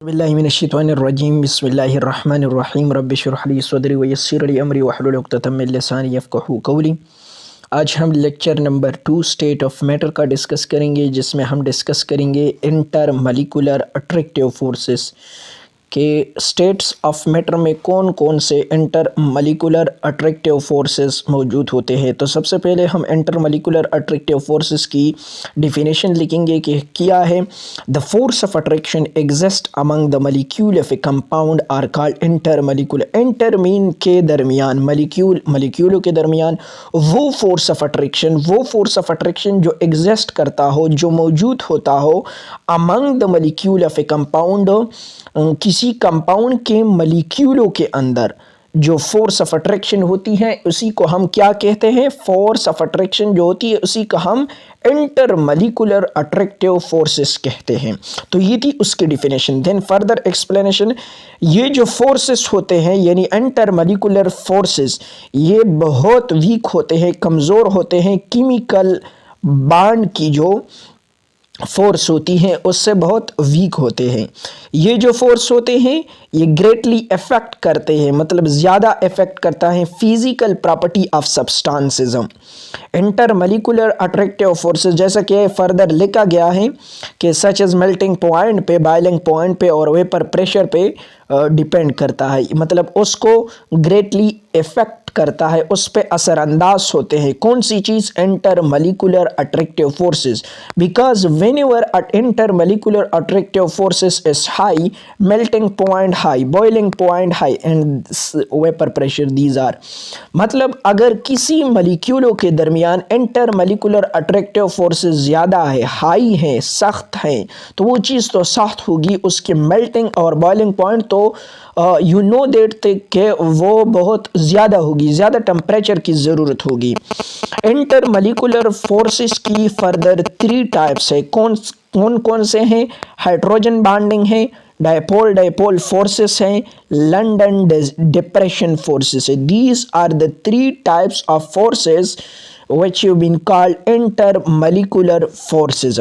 बिस्मिल्लाहिमिनश्शैतानिर्रजीम बिस्मिल्लाहिर्रहमानिर्रहीम रब्बिश्रह ली सदरी वयस्सिर ली अमरी वहलुल उक़्दतम मिन लिसानी यफ़क़हू क़ौली। आज हम lecture number 2 state of matter का डिस्कस करेंगे, जिसमें हम डिस्कस करेंगे इंटर मलिकुलर अट्रैक्टिव फोर्सेस के स्टेट्स ऑफ मैटर में कौन कौन से इंटर मलिकुलर अट्रैक्टिव फोर्सेस मौजूद होते हैं। तो सबसे पहले हम इंटर मलिकुलर अट्रैक्टिव फोर्सेस की डिफिनेशन लिखेंगे कि क्या है। The force of attraction exist among the molecule of a compound are called intermolecular. Inter mean के दरमियान, मलिक्यूलों के दरमियान वो फोर्स ऑफ अट्रैक्शन जो एग्जिस्ट करता हो, जो मौजूद होता हो among the molecule of a compound, किसी कंपाउंड के मलिक्यूलों के अंदर जो फोर्स ऑफ अट्रैक्शन होती है उसी को हम क्या कहते हैं, फोर्स ऑफ अट्रैक्शन जो होती है उसी को हम इंटर मलिकुलर अट्रैक्टिव फोर्सेस कहते हैं। तो ये थी उसकी डिफिनेशन। देन फर्दर एक्सप्लेनेशन, ये जो फोर्सेस होते हैं यानी इंटर मलिकुलर फोर्सेस, ये बहुत वीक होते हैं, कमज़ोर होते हैं। केमिकल बॉन्ड की जो फोर्स होती है उससे बहुत वीक होते हैं। ये जो फोर्स होते हैं ये ग्रेटली इफेक्ट करते हैं, मतलब ज़्यादा इफेक्ट करता है physical property of substances. Inter molecular attractive forces जैसा कि फर्दर लिखा गया है कि सच एज मेल्टिंग पॉइंट पे, बॉइलिंग पॉइंट पे और वेपर प्रेशर पे डिपेंड करता है, मतलब उसको ग्रेटली इफेक्ट करता है, उस पे असरअंदाज होते हैं। कौन सी चीज़? Intermolecular attractive forces. Because whenever intermolecular attractive forces is high, melting point high, boiling point high and vapour pressure these are, मतलब अगर किसी मलिक्यूलों के दरमियान इंटर मलिकुलर अट्रैक्टिव फोर्सेस ज़्यादा है, हाई है, सख्त है, तो वो चीज़ तो सख्त होगी, उसके मेल्टिंग और बॉइलिंग पॉइंट तो यू नो दैट कि वो बहुत ज़्यादा होगी, ज़्यादा टेम्परेचर की ज़रूरत होगी। इंटर मलिकुलर फोर्सेस की फर्दर 3 टाइप्स है। कौन कौन से हैं? हाइड्रोजन बॉन्डिंग है, डायपोल फोर्सेस हैं, लंडन डिप्रेशन फोर्सेस है। These are the 3 types of forces which have been called intermolecular forces.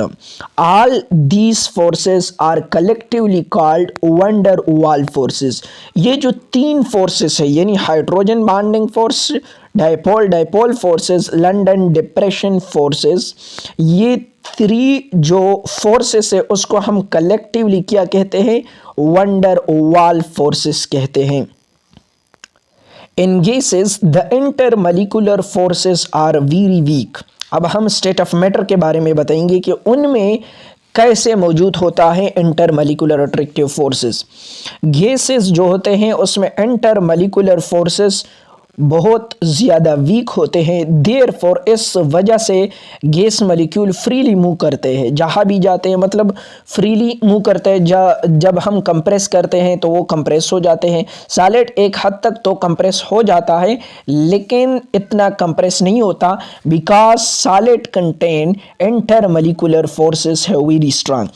All these forces are collectively called van der Waal forces. ये जो 3 फोर्सेस है यानी hydrogen bonding force, dipole forces, London depression forces, ये 3 जो forces है उसको हम collectively क्या कहते हैं? van der Waal फोर्सेस कहते हैं। In gases, the intermolecular forces are very weak. अब हम स्टेट ऑफ मैटर के बारे में बताएंगे कि उनमें कैसे मौजूद होता है इंटरमोलिकुलर अट्रैक्टिव फोर्सेस। गैसेस जो होते हैं उसमें इंटरमोलिकुलर फोर्सेस बहुत ज़्यादा वीक होते हैं। देयरफॉर इस वजह से गैस मॉलिक्यूल फ्रीली मूव करते हैं, जहाँ भी जाते हैं, मतलब फ्रीली मूव करते हैं। जब हम कंप्रेस करते हैं तो वो कंप्रेस हो जाते हैं। सॉलिड एक हद तक तो कंप्रेस हो जाता है लेकिन इतना कंप्रेस नहीं होता, because solid contain intermolecular forces है वेरी स्ट्रांग।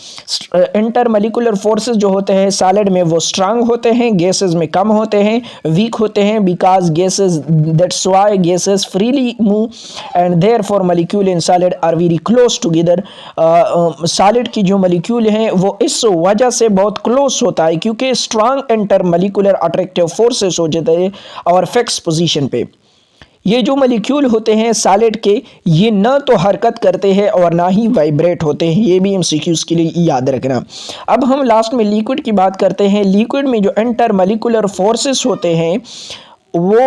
इंटरमोलिकुलर फोर्सेस जो होते हैं सॉलिड में वो स्ट्रांग होते हैं, गैसेस में कम होते हैं, वीक होते हैं, because gases, that's why gases freely move and therefore molecule in solid are very close together. solid की जो molecule हैं वो इस वजह से बहुत close होता है क्योंकि strong intermolecular attractive forces हो जाते हैं और fixed position पे। ये जो मॉलिक्यूल होते हैं सॉलिड के, ये ना तो हरकत करते हैं और ना ही वाइब्रेट होते हैं, ये भी एमसीक्यूज़ के लिए याद रखना। अब हम लास्ट में लिक्विड की बात करते हैं। लिक्विड में जो इंटरमोलिकुलर फोर्सेस होते हैं वो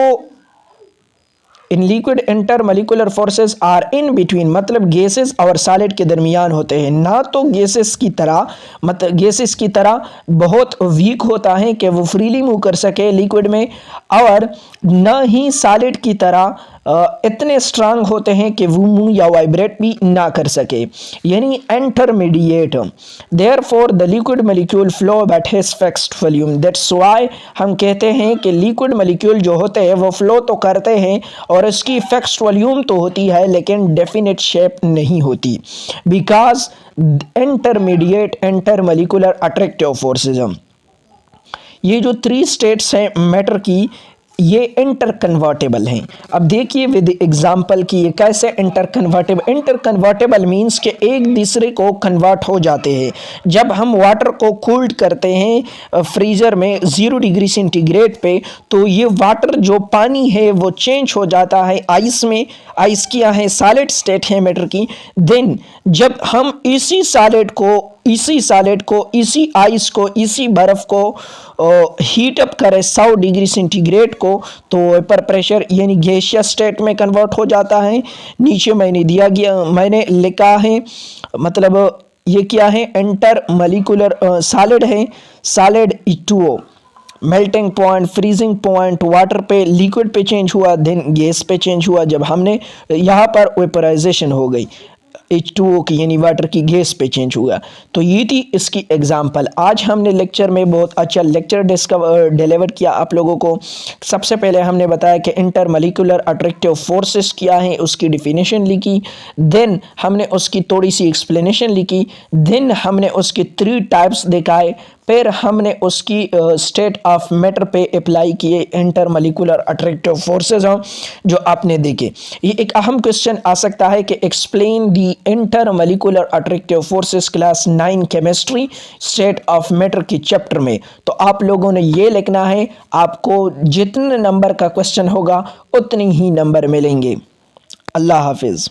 in liquid intermolecular forces are in between, मतलब गैसेस और सॉलिड के दरमियान होते हैं। ना तो गैसेस की तरह, मतलब गैसेस की तरह बहुत वीक होता है कि वो फ्रीली मूव कर सके लिक्विड में, और ना ही सॉलिड की तरह इतने स्ट्रांग होते हैं कि वो मूव या वाइब्रेट भी ना कर सके, यानी intermediate. Therefore the liquid molecule flow at his fixed volume. That's why हम कहते हैं कि लिक्विड मॉलिक्यूल जो होते हैं वो फ्लो तो करते हैं और इसकी फिक्स्ड वॉल्यूम तो होती है लेकिन डेफिनेट शेप नहीं होती, because intermediate intermolecular attractive forces. ये जो 3 स्टेट्स हैं मैटर की, ये इंटर कन्वर्टेबल हैं। अब देखिए विद एग्जांपल कि ये कैसे इंटर कन्वर्टेबल मींस कि एक दूसरे को कन्वर्ट हो जाते हैं। जब हम वाटर को कूल्ड करते हैं फ्रीज़र में 0 डिग्री सेंटीग्रेड पे, तो ये वाटर जो पानी है वो चेंज हो जाता है आइस में। आइस क्या है, सॉलिड स्टेट है मैटर की। देन जब हम इसी सॉलिड को, इसी आइस को, इसी बर्फ़ को हीट अप करें 100 डिग्री सेंटीग्रेड को, तो वेपर प्रेशर यानी गैसियस स्टेट में कन्वर्ट हो जाता है। नीचे मैंने लिखा है, मतलब ये क्या है, इंटर मॉलिक्यूलर सॉलिड है। Solid H2O melting point, freezing point, water पे, लिक्विड पे चेंज हुआ, देन गैस पे चेंज हुआ। जब हमने यहाँ पर वेपराइजेशन हो गई, H2O की यानी वाटर की गैस पे चेंज हुआ। तो ये थी इसकी एग्जांपल। आज हमने लेक्चर में बहुत अच्छा लेक्चर डिलीवर किया आप लोगों को। सबसे पहले हमने बताया कि इंटर मॉलिक्यूलर अट्रैक्टिव फोर्सेस क्या हैं, उसकी डिफिनेशन लिखी। देन हमने उसकी थोड़ी सी एक्सप्लेनेशन लिखी। देन हमने उसके 3 टाइप्स दिखाए। फिर हमने उसकी स्टेट ऑफ मैटर पे अप्लाई किए इंटर मॉलिक्यूलर अट्रैक्टिव फोर्सेस हों जो आपने देखे। ये एक अहम क्वेश्चन आ सकता है कि explain the inter molecular attractive forces class 9 chemistry state of matter की चैप्टर में। तो आप लोगों ने ये लिखना है। आपको जितने नंबर का क्वेश्चन होगा उतने ही नंबर मिलेंगे। अल्लाह हाफिज़।